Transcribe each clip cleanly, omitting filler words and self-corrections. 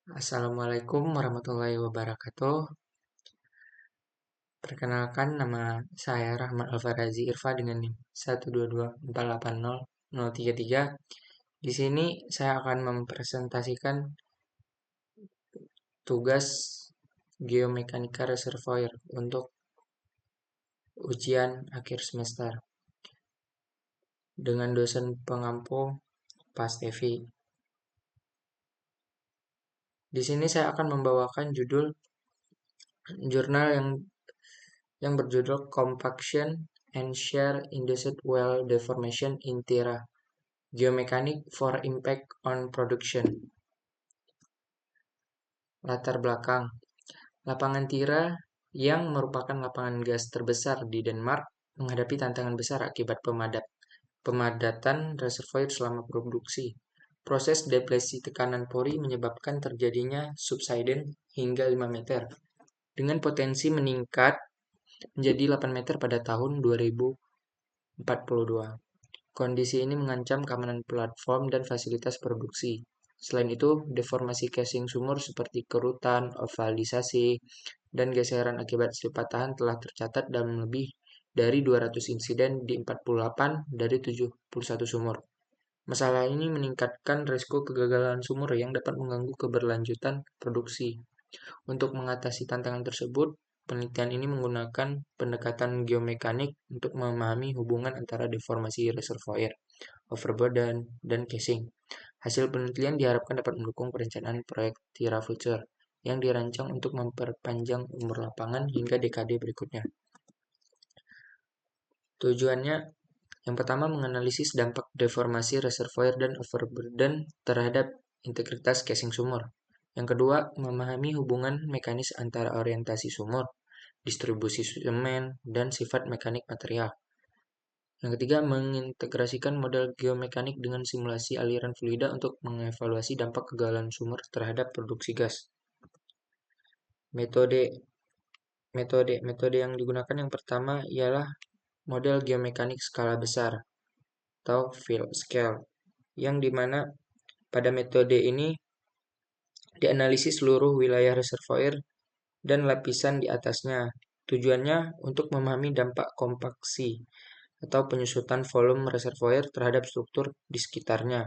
Assalamualaikum warahmatullahi wabarakatuh. Perkenalkan, nama saya Rahmat Alfarazi Irfa dengan NIM 122480033. Di sini saya akan mempresentasikan tugas geomekanika reservoir untuk ujian akhir semester dengan dosen pengampu Pak Stevi. Di sini saya akan membawakan jurnal yang berjudul Compaction and Shear Induced Well Deformation in Tira Geomechanics for Impact on Production. Latar belakang. Lapangan Tira yang merupakan lapangan gas terbesar di Denmark menghadapi tantangan besar akibat pemadatan reservoir selama produksi. Proses depresi tekanan pori menyebabkan terjadinya subsidence hingga 5 meter dengan potensi meningkat menjadi 8 meter pada tahun 2042. Kondisi ini mengancam keamanan platform dan fasilitas produksi. Selain itu, deformasi casing sumur seperti kerutan, ovalisasi, dan geseran akibat slip patahan telah tercatat dalam lebih dari 200 insiden di 48 dari 71 sumur. Masalah ini meningkatkan risiko kegagalan sumur yang dapat mengganggu keberlanjutan produksi. Untuk mengatasi tantangan tersebut, penelitian ini menggunakan pendekatan geomekanik untuk memahami hubungan antara deformasi reservoir, overburden, dan casing. Hasil penelitian diharapkan dapat mendukung perencanaan proyek Tira Future yang dirancang untuk memperpanjang umur lapangan hingga dekade berikutnya. Tujuannya, yang pertama, menganalisis dampak deformasi reservoir dan overburden terhadap integritas casing sumur. Yang kedua, memahami hubungan mekanis antara orientasi sumur, distribusi semen, dan sifat mekanik material. Yang ketiga, mengintegrasikan model geomekanik dengan simulasi aliran fluida untuk mengevaluasi dampak kegagalan sumur terhadap produksi gas. Metode yang digunakan yang pertama ialah model geomekanik skala besar atau field scale, yang dimana pada metode ini dianalisis seluruh wilayah reservoir dan lapisan di atasnya. Tujuannya untuk memahami dampak kompaksi atau penyusutan volume reservoir terhadap struktur di sekitarnya.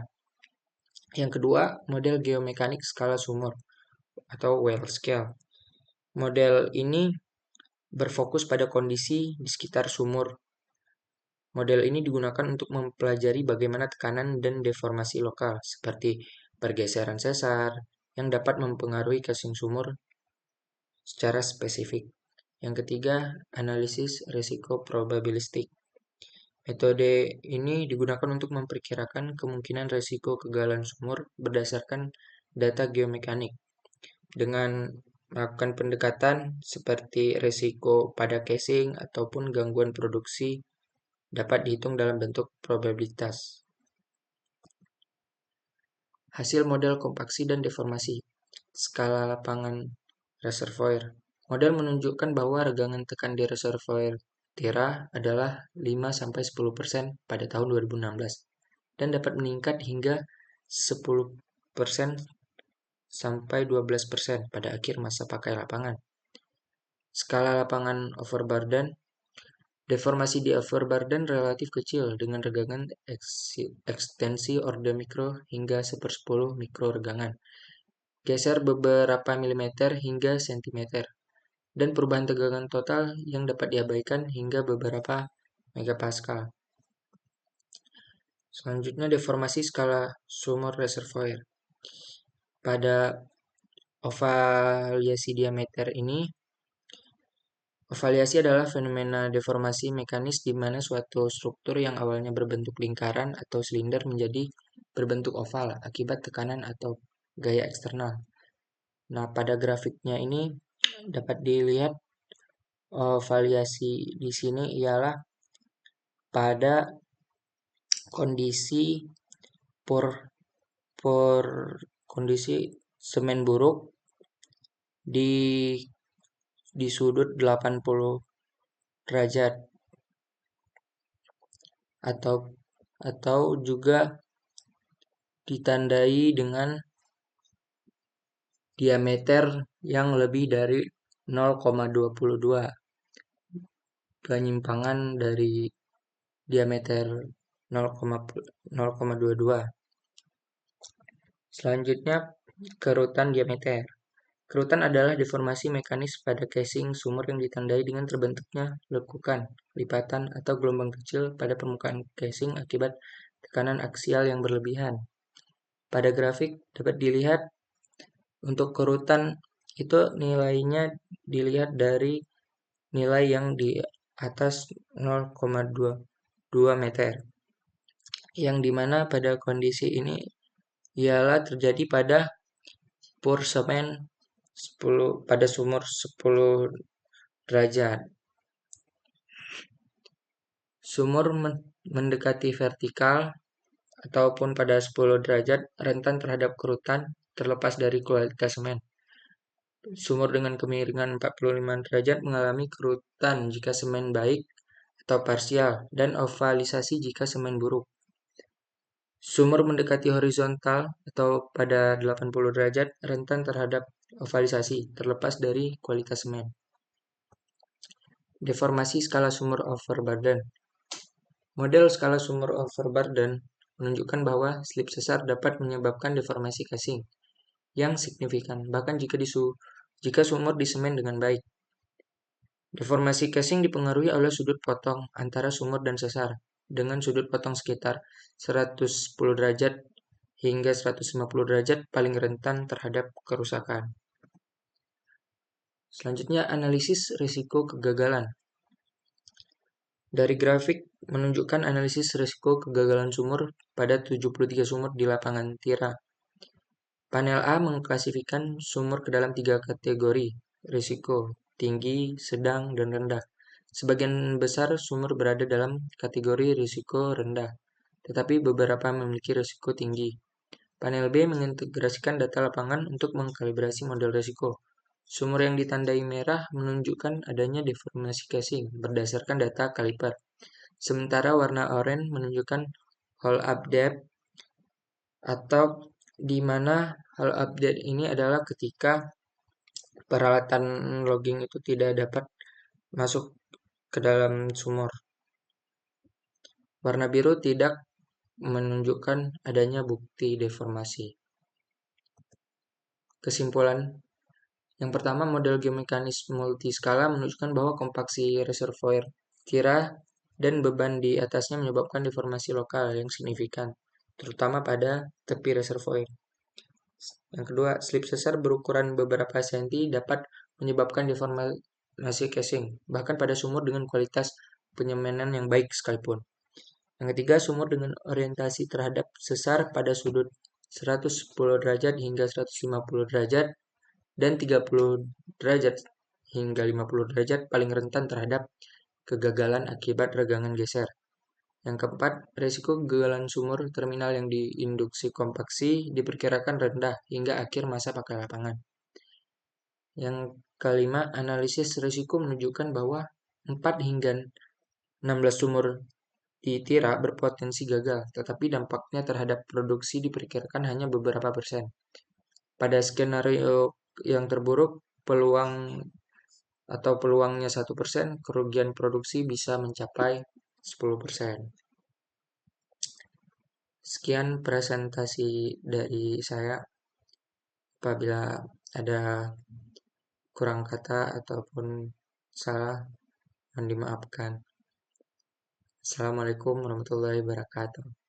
Yang kedua, model geomekanik skala sumur atau well scale. Model ini berfokus pada kondisi di sekitar sumur. Model ini digunakan untuk mempelajari bagaimana tekanan dan deformasi lokal, seperti pergeseran sesar, yang dapat mempengaruhi casing sumur secara spesifik. Yang ketiga, analisis risiko probabilistik. Metode ini digunakan untuk memperkirakan kemungkinan risiko kegagalan sumur berdasarkan data geomekanik dengan melakukan pendekatan seperti risiko pada casing ataupun gangguan produksi dapat dihitung dalam bentuk probabilitas. Hasil model kompaksi dan deformasi skala lapangan reservoir. Model menunjukkan bahwa regangan tekan di reservoir Tira adalah 5-10% pada tahun 2016 dan dapat meningkat hingga 10% sampai 12% pada akhir masa pakai lapangan. Skala lapangan overburden. Deformasi di overburden relatif kecil dengan regangan ekstensi orde mikro hingga 1/10 mikro regangan. Geser beberapa milimeter hingga sentimeter. Dan perubahan tegangan total yang dapat diabaikan hingga beberapa megapascal. Selanjutnya, deformasi skala sumur reservoir. Pada ovaliasi diameter ini, ovaliasi adalah fenomena deformasi mekanis di mana suatu struktur yang awalnya berbentuk lingkaran atau silinder menjadi berbentuk oval akibat tekanan atau gaya eksternal. Nah, pada grafiknya ini dapat dilihat ovaliasi di sini ialah pada kondisi kondisi semen buruk di sudut 80 derajat atau juga ditandai dengan diameter yang lebih dari 0,22. Penyimpangan dari diameter 0,22. Selanjutnya, kerutan diameter. Kerutan adalah deformasi mekanis pada casing sumur yang ditandai dengan terbentuknya lekukan, lipatan, atau gelombang kecil pada permukaan casing akibat tekanan aksial yang berlebihan. Pada grafik dapat dilihat untuk kerutan itu nilainya dilihat dari nilai yang di atas 0,22 meter, yang dimana pada kondisi ini ialah terjadi pada pur semen 10 pada sumur 10 derajat. Sumur mendekati vertikal ataupun pada 10 derajat rentan terhadap kerutan terlepas dari kualitas semen. Sumur dengan kemiringan 45 derajat mengalami kerutan jika semen baik atau parsial dan ovalisasi jika semen buruk. Sumur mendekati horizontal atau pada 80 derajat rentan terhadap ovalisasi terlepas dari kualitas semen. Deformasi skala sumur overburden. Model skala sumur overburden menunjukkan bahwa slip sesar dapat menyebabkan deformasi casing yang signifikan, bahkan jika sumur disemen dengan baik. Deformasi casing dipengaruhi oleh sudut potong antara sumur dan sesar, dengan sudut potong sekitar 110 derajat hingga 150 derajat paling rentan terhadap kerusakan. Selanjutnya, analisis risiko kegagalan. Dari grafik menunjukkan analisis risiko kegagalan sumur pada 73 sumur di lapangan Tira. Panel A mengklasifikasikan sumur ke dalam 3 kategori risiko, tinggi, sedang, dan rendah. Sebagian besar sumur berada dalam kategori risiko rendah, tetapi beberapa memiliki risiko tinggi. Panel B mengintegrasikan data lapangan untuk mengkalibrasi model risiko. Sumur yang ditandai merah menunjukkan adanya deformasi casing berdasarkan data kaliper. Sementara warna oranye menunjukkan hole up depth, atau di mana hole up depth ini adalah ketika peralatan logging itu tidak dapat masuk ke dalam sumur. Warna biru tidak menunjukkan adanya bukti deformasi. Kesimpulan, yang pertama, model geomekanis multiskala menunjukkan bahwa kompaksi reservoir Tira dan beban di atasnya menyebabkan deformasi lokal yang signifikan, terutama pada tepi reservoir. Yang kedua, slip sesar berukuran beberapa senti dapat menyebabkan deformasi casing, bahkan pada sumur dengan kualitas penyemanan yang baik sekalipun. Yang ketiga, sumur dengan orientasi terhadap sesar pada sudut 110 derajat hingga 150 derajat dan 30 derajat hingga 50 derajat paling rentan terhadap kegagalan akibat regangan geser. Yang keempat, risiko kegagalan sumur terminal yang diinduksi kompaksi diperkirakan rendah hingga akhir masa pakai lapangan. Yang kelima, analisis risiko menunjukkan bahwa 4 hingga 16 sumur di Tira berpotensi gagal, tetapi dampaknya terhadap produksi diperkirakan hanya beberapa persen. Pada skenario yang terburuk, peluangnya 1%, kerugian produksi bisa mencapai 10%. Sekian presentasi dari saya. Apabila ada kurang kata ataupun salah, mohon dimaafkan. Assalamualaikum warahmatullahi wabarakatuh.